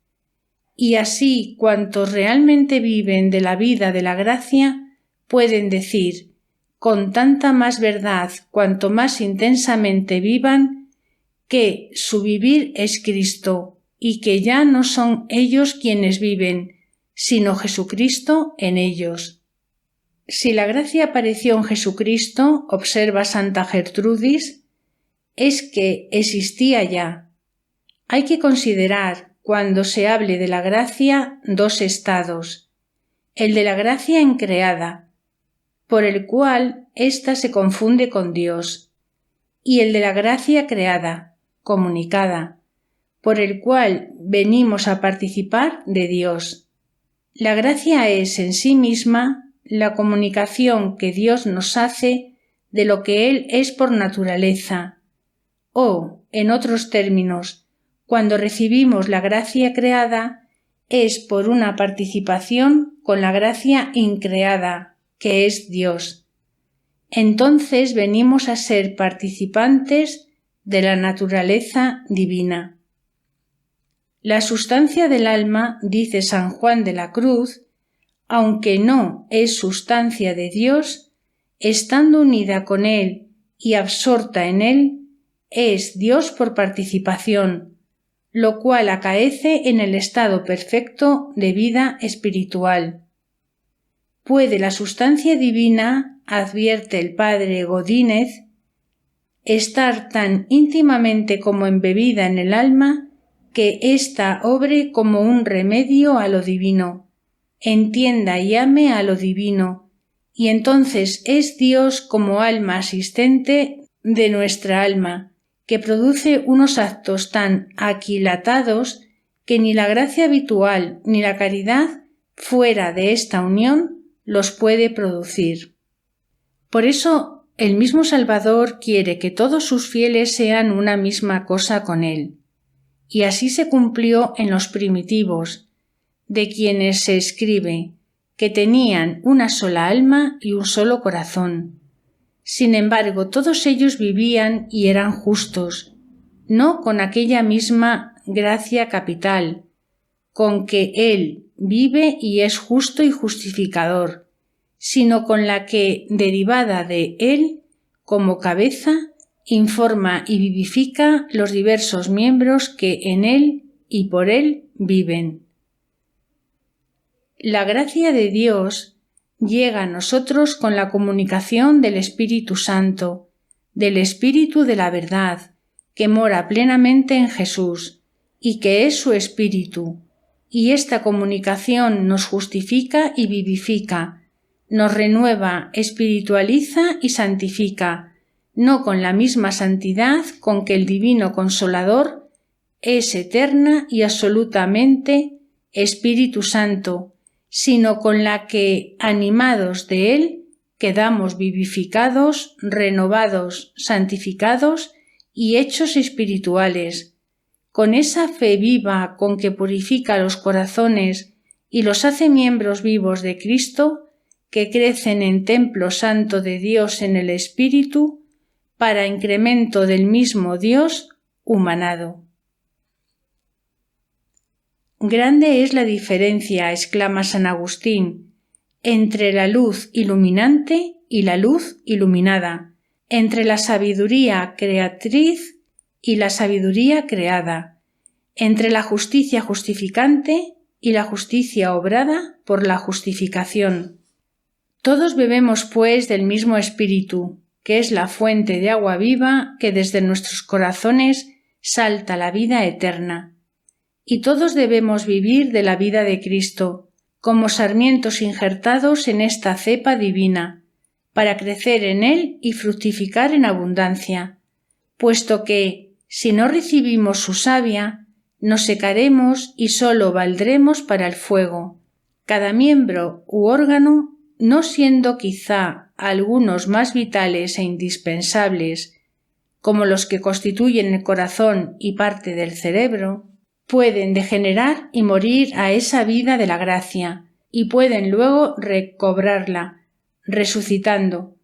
Y así cuantos realmente viven de la vida de la gracia pueden decir, con tanta más verdad cuanto más intensamente vivan, que su vivir es Cristo y que ya no son ellos quienes viven, sino Jesucristo en ellos. Si la gracia apareció en Jesucristo, observa Santa Gertrudis, es que existía ya. Hay que considerar, cuando se hable de la gracia, dos estados: el de la gracia increada, por el cual ésta se confunde con Dios, y el de la gracia creada, comunicada, por el cual venimos a participar de Dios. La gracia es en sí misma la comunicación que Dios nos hace de lo que Él es por naturaleza, o, en otros términos, cuando recibimos la gracia creada, es por una participación con la gracia increada, que es Dios. Entonces venimos a ser participantes de la naturaleza divina. La sustancia del alma, dice San Juan de la Cruz, aunque no es sustancia de Dios, estando unida con Él y absorta en Él, es Dios por participación, lo cual acaece en el estado perfecto de vida espiritual. Puede la sustancia divina, advierte el padre Godínez, estar tan íntimamente como embebida en el alma que ésta obre como un remedio a lo divino, entienda y ame a lo divino, y entonces es Dios como alma asistente de nuestra alma, que produce unos actos tan aquilatados que ni la gracia habitual ni la caridad, fuera de esta unión, los puede producir. Por eso, el mismo Salvador quiere que todos sus fieles sean una misma cosa con Él. Y así se cumplió en los primitivos, de quienes se escribe que tenían una sola alma y un solo corazón. Sin embargo, todos ellos vivían y eran justos, no con aquella misma gracia capital, con que Él vive y es justo y justificador, sino con la que, derivada de Él, como cabeza, informa y vivifica los diversos miembros que en Él y por Él viven. La gracia de Dios llega a nosotros con la comunicación del Espíritu Santo, del Espíritu de la verdad, que mora plenamente en Jesús, y que es su Espíritu, y esta comunicación nos justifica y vivifica, nos renueva, espiritualiza y santifica, no con la misma santidad con que el Divino Consolador es eterna y absolutamente Espíritu Santo, sino con la que, animados de Él, quedamos vivificados, renovados, santificados y hechos espirituales, con esa fe viva con que purifica los corazones y los hace miembros vivos de Cristo, que crecen en templo santo de Dios en el Espíritu, para incremento del mismo Dios humanado. Grande es la diferencia, exclama San Agustín, entre la luz iluminante y la luz iluminada, entre la sabiduría creatriz y la sabiduría creada, entre la justicia justificante y la justicia obrada por la justificación. Todos bebemos, pues, del mismo Espíritu, que es la fuente de agua viva que desde nuestros corazones salta la vida eterna. Y todos debemos vivir de la vida de Cristo, como sarmientos injertados en esta cepa divina, para crecer en Él y fructificar en abundancia, puesto que, si no recibimos su savia, nos secaremos y sólo valdremos para el fuego, cada miembro u órgano, no siendo quizá algunos más vitales e indispensables, como los que constituyen el corazón y parte del cerebro, pueden degenerar y morir a esa vida de la gracia, y pueden luego recobrarla, resucitando.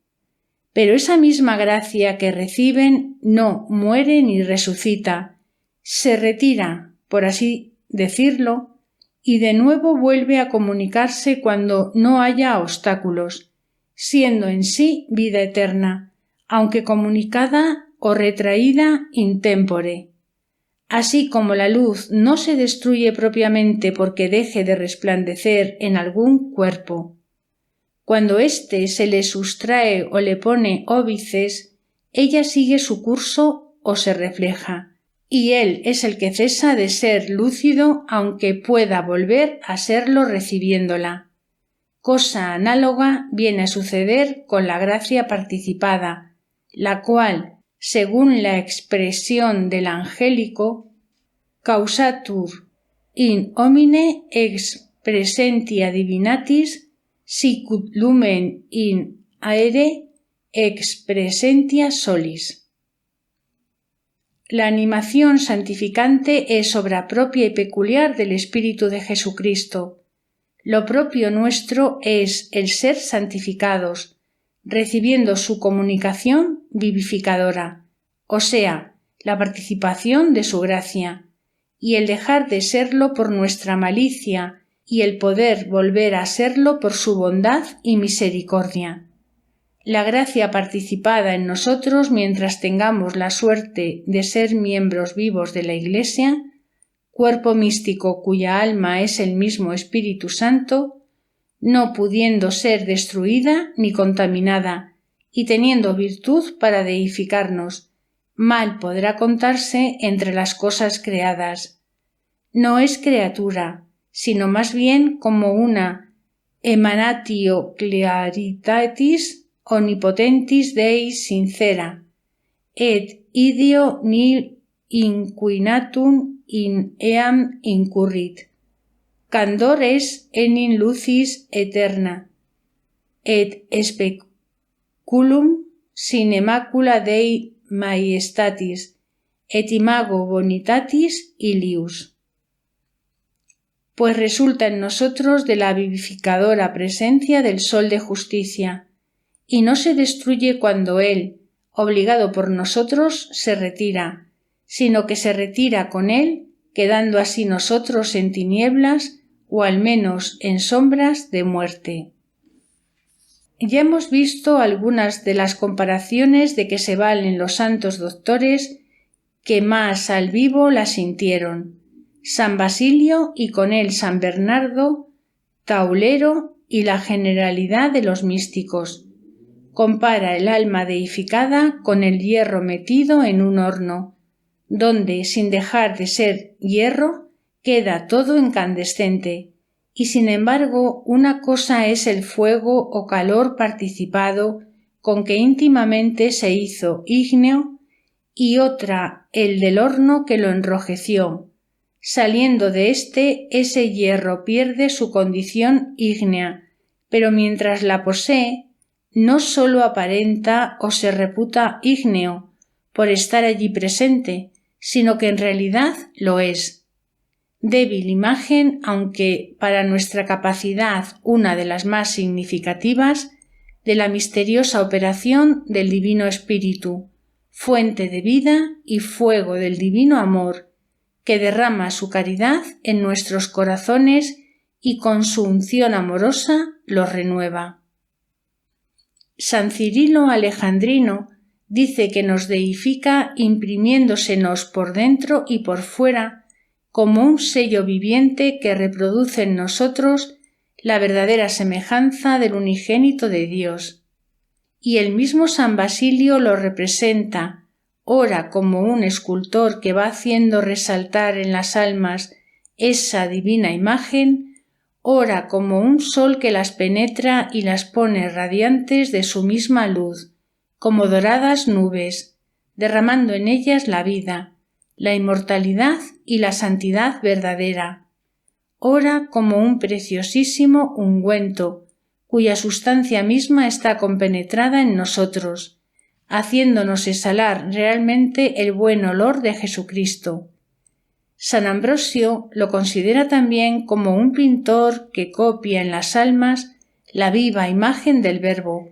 Pero esa misma gracia que reciben no muere ni resucita, se retira, por así decirlo, y de nuevo vuelve a comunicarse cuando no haya obstáculos, siendo en sí vida eterna, aunque comunicada o retraída in tempore. Así como la luz no se destruye propiamente porque deje de resplandecer en algún cuerpo, cuando éste se le sustrae o le pone óbices, ella sigue su curso o se refleja, y él es el que cesa de ser lúcido aunque pueda volver a serlo recibiéndola. Cosa análoga viene a suceder con la gracia participada, la cual, según la expresión del angélico, causatur in homine ex presentia divinatis sicut lumen in aere ex presentia solis. La animación santificante es obra propia y peculiar del Espíritu de Jesucristo. Lo propio nuestro es el ser santificados, recibiendo su comunicación vivificadora, o sea, la participación de su gracia, y el dejar de serlo por nuestra malicia y el poder volver a serlo por su bondad y misericordia. La gracia participada en nosotros mientras tengamos la suerte de ser miembros vivos de la Iglesia, cuerpo místico cuya alma es el mismo Espíritu Santo, no pudiendo ser destruida ni contaminada y teniendo virtud para deificarnos, mal podrá contarse entre las cosas creadas. No es criatura, sino más bien como una emanatio claritatis omnipotentis Dei sincera, et ideo nil inquinatum in eam incurrit. Candor es enim lucis eterna, et speculum sine macula Dei maiestatis, et imago bonitatis ilius. pues resulta en nosotros de la vivificadora presencia del sol de justicia, y no se destruye cuando él, obligado por nosotros, se retira, sino que se retira con él, quedando así nosotros en tinieblas, o al menos en sombras de muerte. Ya hemos visto algunas de las comparaciones de que se valen los santos doctores que más al vivo las sintieron: San Basilio y con él San Bernardo, Taulero y la generalidad de los místicos. Compara el alma deificada con el hierro metido en un horno, donde, sin dejar de ser hierro, queda todo incandescente, y sin embargo una cosa es el fuego o calor participado con que íntimamente se hizo ígneo, y otra el del horno que lo enrojeció. Saliendo de éste, ese hierro pierde su condición ígnea, pero mientras la posee, no sólo aparenta o se reputa ígneo por estar allí presente, sino que en realidad lo es. Débil imagen, aunque para nuestra capacidad una de las más significativas, de la misteriosa operación del Divino Espíritu, fuente de vida y fuego del divino amor, que derrama su caridad en nuestros corazones y con su unción amorosa los renueva. San Cirilo Alejandrino dice que nos deifica imprimiéndosenos por dentro y por fuera como un sello viviente que reproduce en nosotros la verdadera semejanza del unigénito de Dios. Y el mismo San Basilio lo representa, ora como un escultor que va haciendo resaltar en las almas esa divina imagen, ora como un sol que las penetra y las pone radiantes de su misma luz, como doradas nubes, derramando en ellas la vida, la inmortalidad y la santidad verdadera. Ora como un preciosísimo ungüento, cuya sustancia misma está compenetrada en nosotros, haciéndonos exhalar realmente el buen olor de Jesucristo. San Ambrosio lo considera también como un pintor que copia en las almas la viva imagen del Verbo,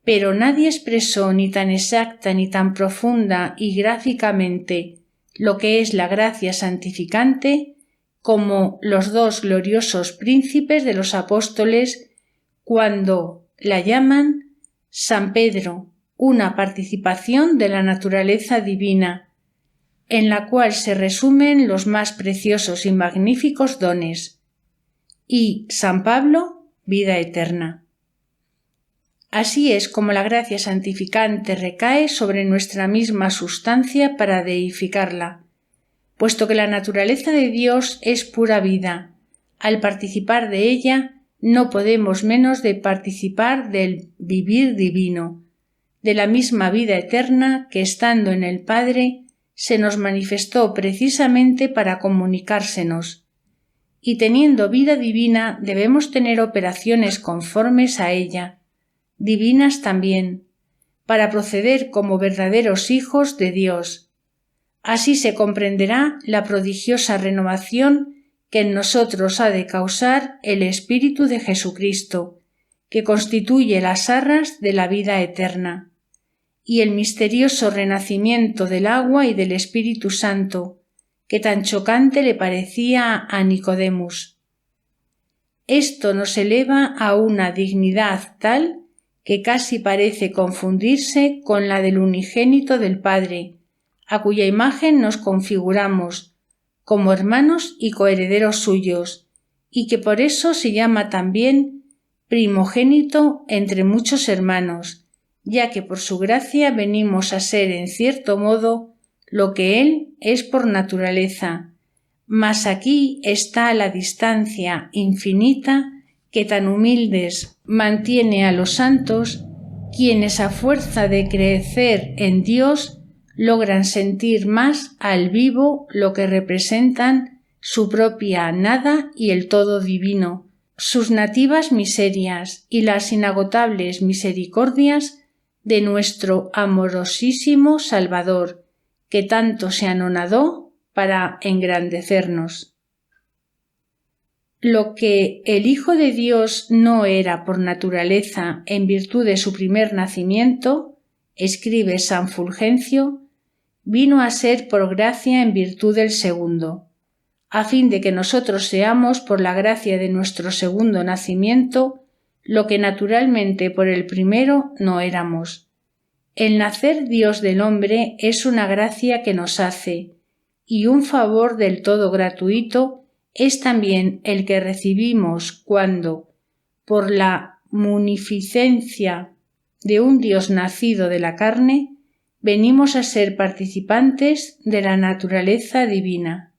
pero nadie expresó ni tan exacta ni tan profunda y gráficamente lo que es la gracia santificante como los dos gloriosos príncipes de los apóstoles cuando la llaman San Pedro, una participación de la naturaleza divina, en la cual se resumen los más preciosos y magníficos dones, y San Pablo, vida eterna. Así es como la gracia santificante recae sobre nuestra misma sustancia para deificarla, puesto que la naturaleza de Dios es pura vida. Al participar de ella, no podemos menos de participar del vivir divino, de la misma vida eterna que, estando en el Padre, se nos manifestó precisamente para comunicársenos. Y teniendo vida divina, debemos tener operaciones conformes a ella, divinas también, para proceder como verdaderos hijos de Dios. Así se comprenderá la prodigiosa renovación que en nosotros ha de causar el Espíritu de Jesucristo, que constituye las arras de la vida eterna, y el misterioso renacimiento del agua y del Espíritu Santo, que tan chocante le parecía a Nicodemus. Esto nos eleva a una dignidad tal que casi parece confundirse con la del unigénito del Padre, a cuya imagen nos configuramos, como hermanos y coherederos suyos, y que por eso se llama también primogénito entre muchos hermanos, ya que por su gracia venimos a ser en cierto modo lo que Él es por naturaleza, mas aquí está la distancia infinita que tan humildes mantiene a los santos, quienes a fuerza de crecer en Dios logran sentir más al vivo lo que representan su propia nada y el todo divino, sus nativas miserias y las inagotables misericordias de nuestro amorosísimo Salvador, que tanto se anonadó para engrandecernos. Lo que el Hijo de Dios no era por naturaleza en virtud de su primer nacimiento, escribe San Fulgencio, vino a ser por gracia en virtud del segundo, a fin de que nosotros seamos por la gracia de nuestro segundo nacimiento lo que naturalmente por el primero no éramos. El nacer Dios del hombre es una gracia que nos hace, y un favor del todo gratuito es también el que recibimos cuando, por la munificencia de un Dios nacido de la carne, venimos a ser participantes de la naturaleza divina.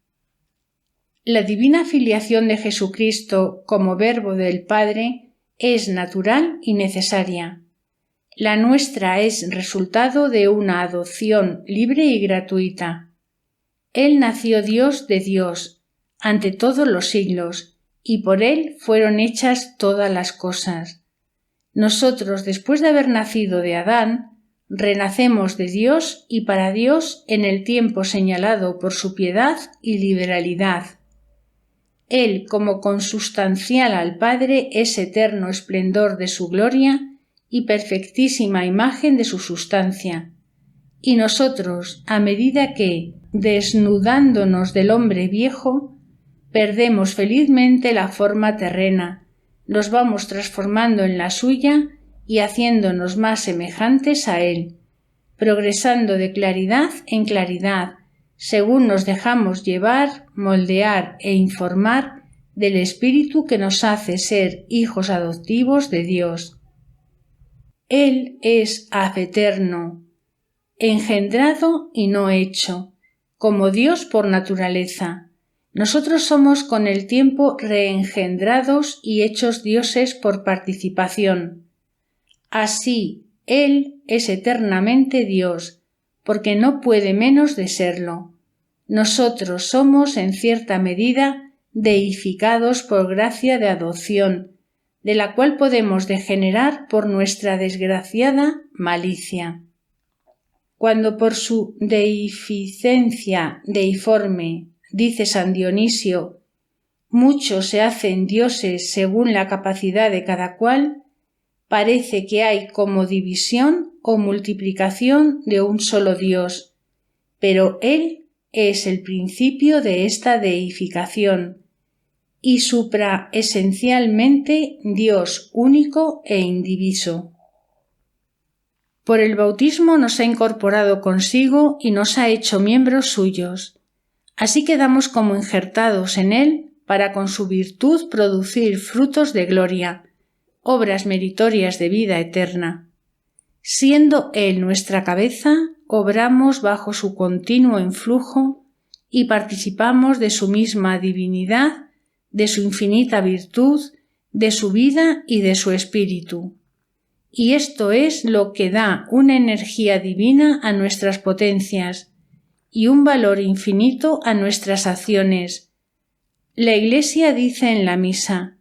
La divina filiación de Jesucristo como Verbo del Padre es natural y necesaria. La nuestra es resultado de una adopción libre y gratuita. Él nació Dios de Dios, ante todos los siglos, y por Él fueron hechas todas las cosas. Nosotros, después de haber nacido de Adán, renacemos de Dios y para Dios en el tiempo señalado por su piedad y liberalidad. Él, como consustancial al Padre, es eterno esplendor de su gloria y perfectísima imagen de su sustancia. Y nosotros, a medida que, desnudándonos del hombre viejo, perdemos felizmente la forma terrena, nos vamos transformando en la suya y haciéndonos más semejantes a Él, progresando de claridad en claridad, según nos dejamos llevar, moldear e informar del Espíritu que nos hace ser hijos adoptivos de Dios. Él es ad eterno, engendrado y no hecho, como Dios por naturaleza. Nosotros somos con el tiempo reengendrados y hechos dioses por participación. Así, Él es eternamente Dios, porque no puede menos de serlo. Nosotros somos, en cierta medida, deificados por gracia de adopción, de la cual podemos degenerar por nuestra desgraciada malicia. Cuando por su deificencia deiforme, dice San Dionisio, muchos se hacen dioses según la capacidad de cada cual, parece que hay como división o multiplicación de un solo Dios, pero Él es el principio de esta deificación y supraesencialmente Dios único e indiviso. Por el bautismo nos ha incorporado consigo y nos ha hecho miembros suyos. Así quedamos como injertados en Él para con su virtud producir frutos de gloria, obras meritorias de vida eterna. Siendo Él nuestra cabeza, obramos bajo su continuo influjo y participamos de su misma divinidad, de su infinita virtud, de su vida y de su espíritu. Y esto es lo que da una energía divina a nuestras potencias y un valor infinito a nuestras acciones. La Iglesia dice en la misa: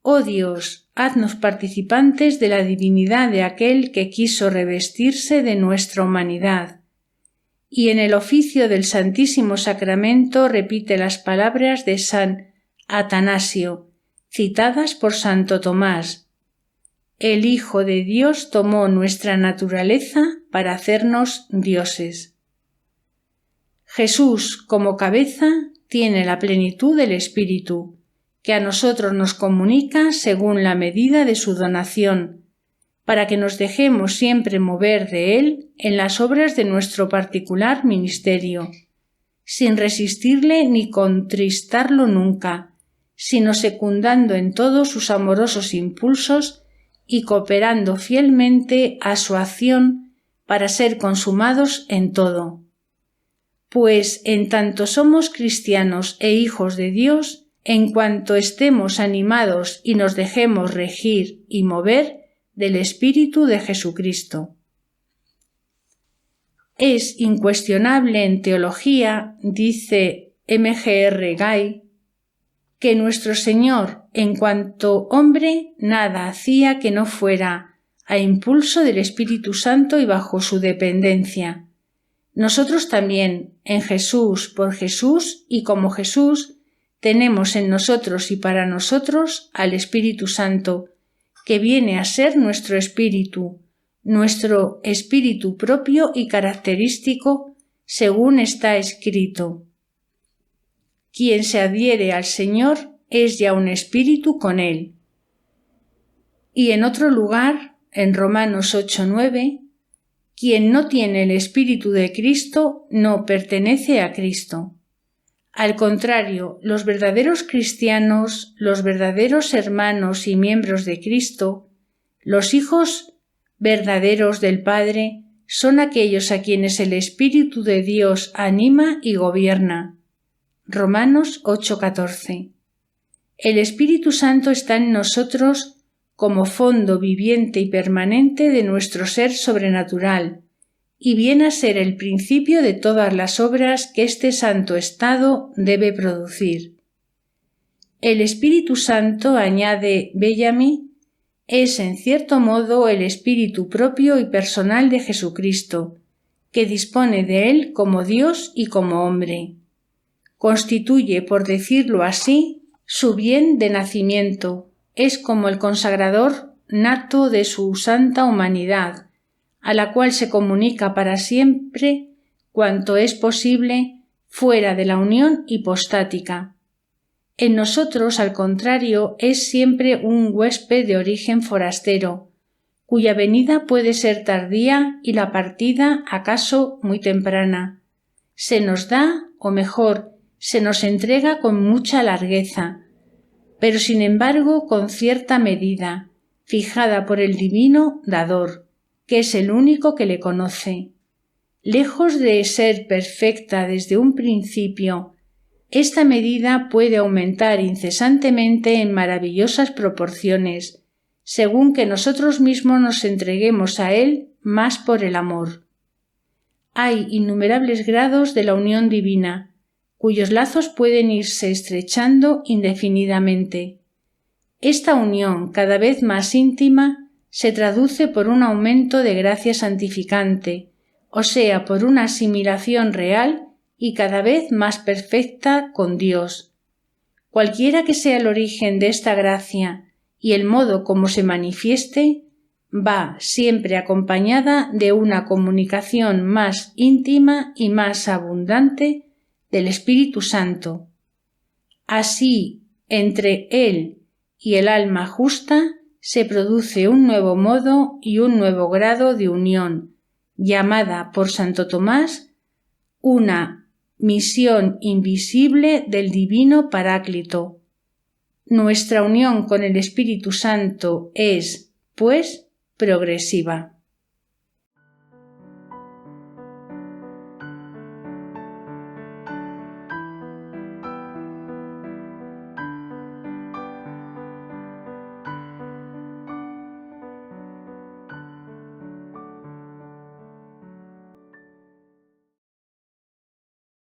«Oh Dios, haznos participantes de la divinidad de aquel que quiso revestirse de nuestra humanidad». Y en el oficio del Santísimo Sacramento repite las palabras de San Atanasio, citadas por Santo Tomás: «El Hijo de Dios tomó nuestra naturaleza para hacernos dioses». Jesús, como cabeza, tiene la plenitud del Espíritu, que a nosotros nos comunica según la medida de su donación, para que nos dejemos siempre mover de Él en las obras de nuestro particular ministerio, sin resistirle ni contristarlo nunca, sino secundando en todos sus amorosos impulsos y cooperando fielmente a su acción para ser consumados en todo. Pues en tanto somos cristianos e hijos de Dios, en cuanto estemos animados y nos dejemos regir y mover del Espíritu de Jesucristo. Es incuestionable en teología, dice M.G.R. Gay, que nuestro Señor, en cuanto hombre, nada hacía que no fuera a impulso del Espíritu Santo y bajo su dependencia. Nosotros también, en Jesús, por Jesús y como Jesús, tenemos en nosotros y para nosotros al Espíritu Santo, que viene a ser nuestro espíritu propio y característico, según está escrito. Quien se adhiere al Señor es ya un espíritu con Él. Y en otro lugar, en Romanos 8:9, quien no tiene el Espíritu de Cristo no pertenece a Cristo. Al contrario, los verdaderos cristianos, los verdaderos hermanos y miembros de Cristo, los hijos verdaderos del Padre, son aquellos a quienes el Espíritu de Dios anima y gobierna. Romanos 8:14. El Espíritu Santo está en nosotros como fondo viviente y permanente de nuestro ser sobrenatural, y viene a ser el principio de todas las obras que este santo estado debe producir. El Espíritu Santo, añade Bellamy, es en cierto modo el espíritu propio y personal de Jesucristo, que dispone de él como Dios y como hombre. Constituye, por decirlo así, su bien de nacimiento, es como el consagrador nato de su santa humanidad, a la cual se comunica para siempre cuanto es posible fuera de la unión hipostática. En nosotros, al contrario, es siempre un huésped de origen forastero, cuya venida puede ser tardía y la partida acaso muy temprana. Se nos da, o mejor, se nos entrega con mucha largueza, pero sin embargo con cierta medida, fijada por el divino dador, que es el único que le conoce. Lejos de ser perfecta desde un principio, esta medida puede aumentar incesantemente en maravillosas proporciones, según que nosotros mismos nos entreguemos a él más por el amor. Hay innumerables grados de la unión divina, cuyos lazos pueden irse estrechando indefinidamente. Esta unión, cada vez más íntima, se traduce por un aumento de gracia santificante, o sea, por una asimilación real y cada vez más perfecta con Dios. Cualquiera que sea el origen de esta gracia y el modo como se manifieste, va siempre acompañada de una comunicación más íntima y más abundante del Espíritu Santo. Así, entre él y el alma justa se produce un nuevo modo y un nuevo grado de unión, llamada por Santo Tomás una misión invisible del Divino Paráclito. Nuestra unión con el Espíritu Santo es, pues, progresiva.